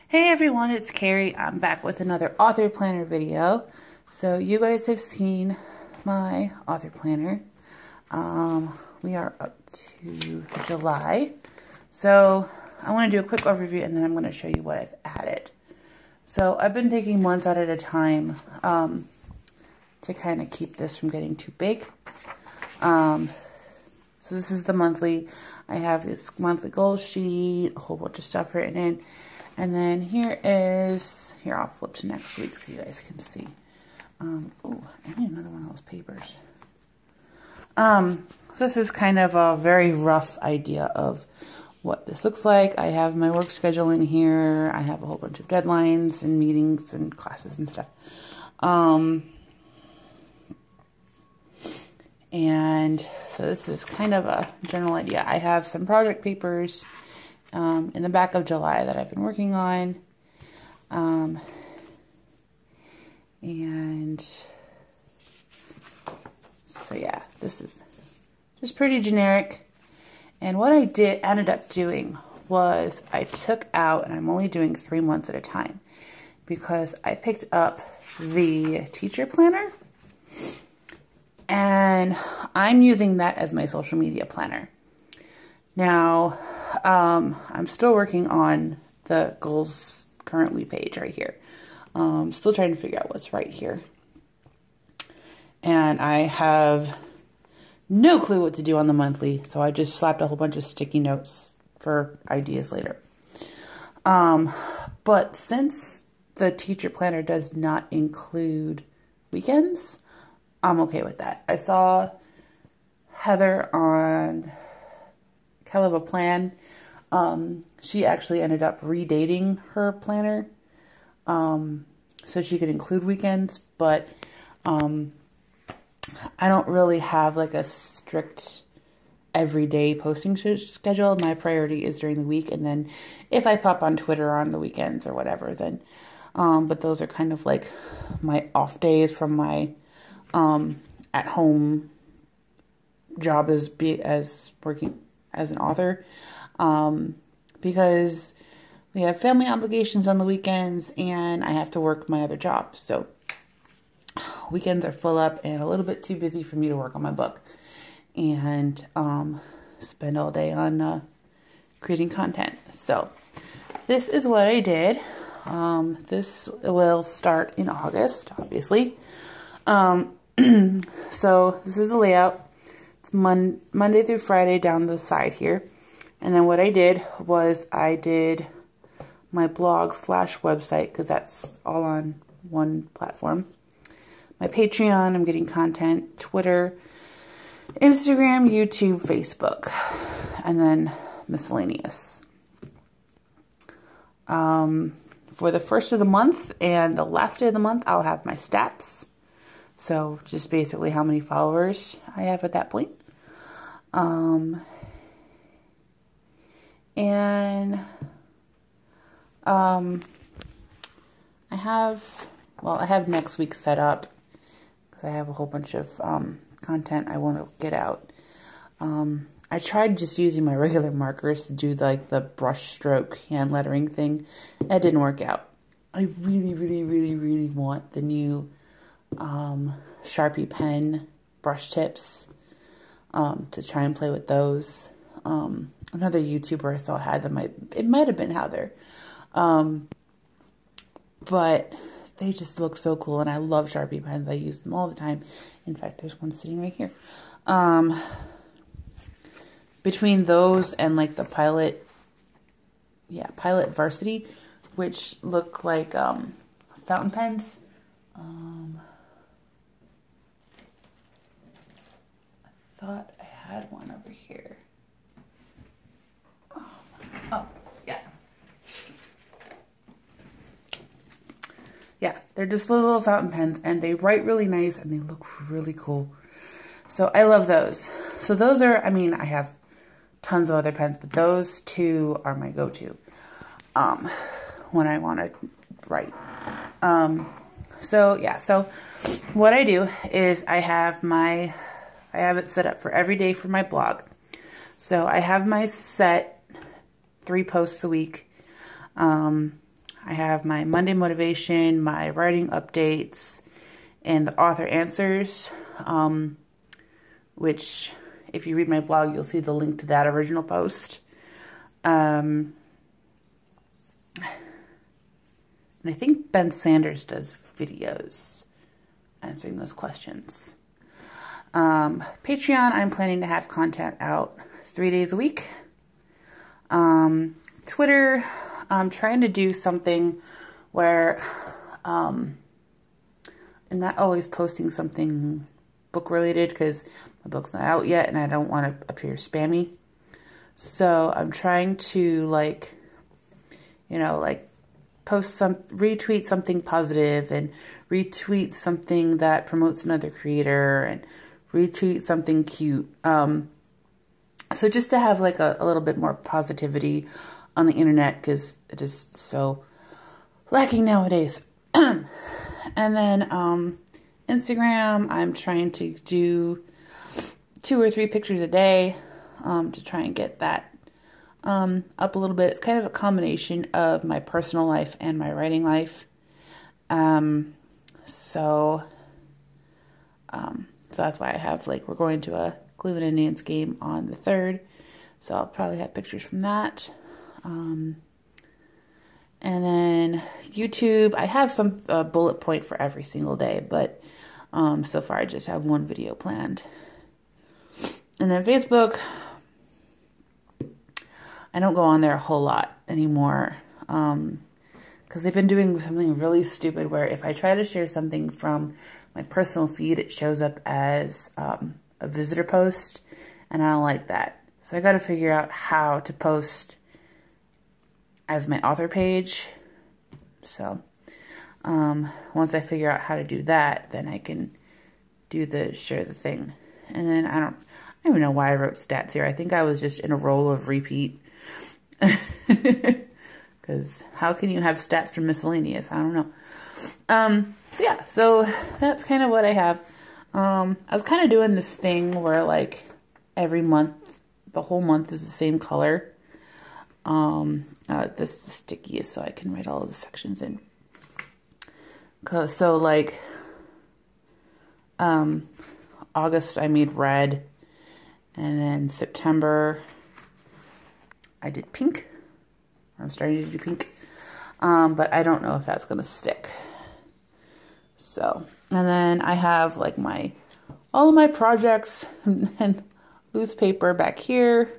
Hey everyone, it's Carrie. I'm back with another author planner video. So you guys have seen my author planner. We are up to July. So I want to do a quick overview and then I'm going to show you what I've added. So I've been taking months out at a time to kind of keep this from getting too big. So this is the monthly. I have this monthly goal sheet, a whole bunch of stuff written in. And then here I'll flip to next week so you guys can see. Oh, I need another one of those papers. This is kind of a very rough idea of what this looks like. I have my work schedule in here. I have a whole bunch of deadlines and meetings and classes and stuff. And so this is kind of a general idea. I have some project papers in the back of July that I've been working on. And so yeah, this is just pretty generic. And what I ended up doing was I took out, and I'm only doing 3 months at a time, because I picked up the teacher planner and I'm using that as my social media planner. Now, I'm still working on the goals currently page right here. Still trying to figure out what's right here. And I have no clue what to do on the monthly, so I just slapped a whole bunch of sticky notes for ideas later. But since the teacher planner does not include weekends, I'm okay with that. I saw Heather on Hell of a Plan. She actually ended up redating her planner so she could include weekends, but I don't really have like a strict everyday posting schedule. My priority is during the week, and then if I pop on Twitter on the weekends or whatever, then but those are kind of like my off days from my at home job as working as an author, because we have family obligations on the weekends and I have to work my other job. So weekends are full up and a little bit too busy for me to work on my book and spend all day on creating content. So this is what I did. This will start in August, obviously. So this is the layout. It's Monday through Friday down the side here. And then what I did was I did my blog / website, because that's all on one platform. My Patreon, I'm getting content, Twitter, Instagram, YouTube, Facebook, and then miscellaneous. For the first of the month and the last day of the month, I'll have my stats. So just basically how many followers I have at that point. I have next week set up because I have a whole bunch of content I want to get out. I tried just using my regular markers to do like the brush stroke hand lettering thing. That didn't work out. I really, really, really, really want the new Sharpie pen brush tips to try and play with those. Another YouTuber I saw had them. It might have been Heather. But they just look so cool, and I love Sharpie pens. I use them all the time. In fact, there's one sitting right here. Between those and like the Pilot Varsity, which look like fountain pens. I thought I had one over here. Oh, yeah. Yeah, they're disposable fountain pens, and they write really nice, and they look really cool. So I love those. So those are, I mean, I have tons of other pens, but those two are my go-to when I want to write. So yeah, so what I do is I have it set up for every day for my blog. So I have my set 3 posts a week. I have my Monday motivation, my writing updates, and the author answers, which if you read my blog, you'll see the link to that original post. And I think Ben Sanders does videos answering those questions. Patreon, I'm planning to have content out 3 days a week. Twitter, I'm trying to do something where I'm not always posting something book related because my book's not out yet and I don't want to appear spammy. So I'm trying to retweet something positive and retweet something that promotes another creator and retweet something cute. So just to have like a little bit more positivity on the internet because it is so lacking nowadays. And then Instagram, I'm trying to do 2 or 3 pictures a day to try and get that up a little bit. It's kind of a combination of my personal life and my writing life. So that's why I have, we're going to a Cleveland Indians game on the 3rd. So I'll probably have pictures from that. And then YouTube, I have some bullet point for every single day, but so far I just have 1 video planned. And then Facebook, I don't go on there a whole lot anymore because they've been doing something really stupid where if I try to share something from my personal feed, it shows up as a visitor post, and I don't like that. So I got to figure out how to post as my author page. So once I figure out how to do that, then I can do the share the thing. And then I don't even know why I wrote stats here. I think I was just in a role of repeat. Because how can you have stats from miscellaneous? I don't know. So yeah, so that's kind of what I have. I was kind of doing this thing where every month, the whole month is the same color. This is the stickiest so I can write all of the sections in. So August I made red, and then September I did pink. I'm starting to do pink, but I don't know if that's gonna stick. So, and then I have all of my projects and loose paper back here.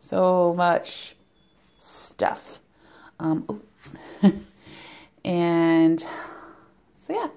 So much stuff. And so yeah,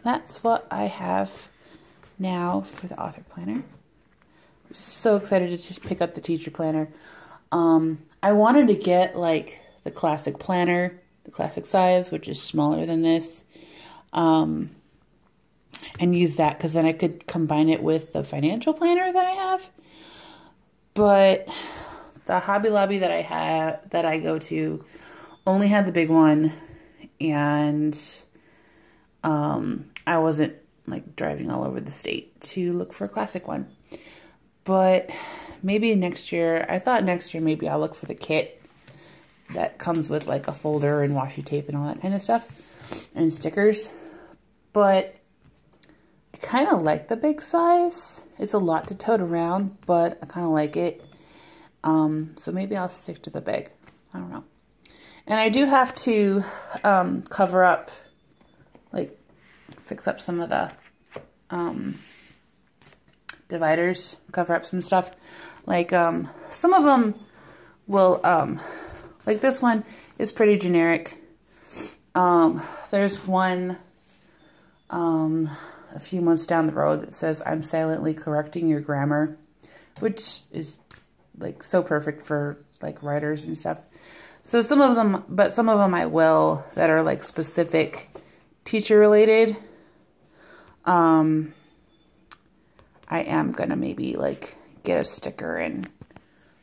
that's what I have now for the author planner. I'm so excited to just pick up the teacher planner. I wanted to get the classic planner, the classic size, which is smaller than this, and use that because then I could combine it with the financial planner that I have. But the Hobby Lobby that I go to only had the big one, and I wasn't driving all over the state to look for a classic one. But maybe next year, I thought next year maybe I'll look for the kit that comes with a folder and washi tape and all that kind of stuff and stickers. But I kind of like the big size. It's a lot to tote around, but I kind of like it. So maybe I'll stick to the big. I don't know. And I do have to cover up, fix up some of the dividers, cover up some stuff. Some of them will, this one is pretty generic. There's one a few months down the road that says, "I'm silently correcting your grammar," which is so perfect for writers and stuff. So some of them I will, that are specific teacher related. I am gonna maybe get a sticker and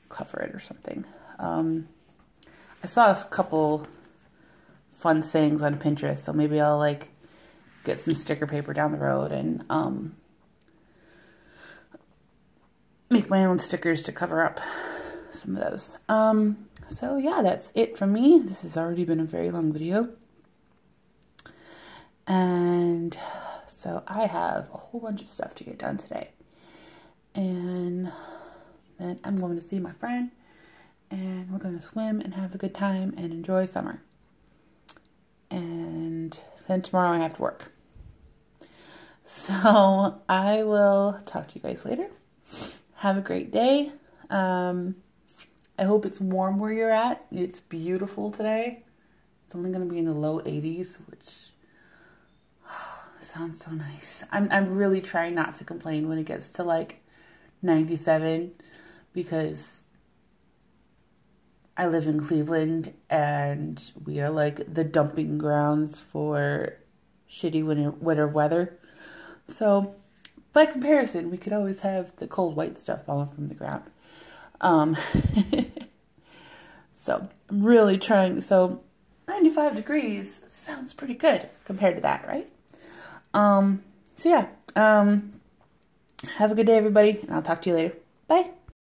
cover it or something. I saw a couple fun sayings on Pinterest, so maybe I'll get some sticker paper down the road and make my own stickers to cover up some of those. So yeah, that's it from me. This has already been a very long video. And so I have a whole bunch of stuff to get done today. And then I'm going to see my friend, and we're going to swim and have a good time and enjoy summer. And then tomorrow I have to work. So I will talk to you guys later. Have a great day. I hope it's warm where you're at. It's beautiful today. It's only going to be in the low 80s, which sounds so nice. I'm really trying not to complain when it gets to like 97, because I live in Cleveland and we are like the dumping grounds for shitty winter weather. So by comparison, we could always have the cold white stuff falling from the ground. So I'm really trying. So 95 degrees sounds pretty good compared to that, right? So yeah, have a good day, everybody, and I'll talk to you later. Bye.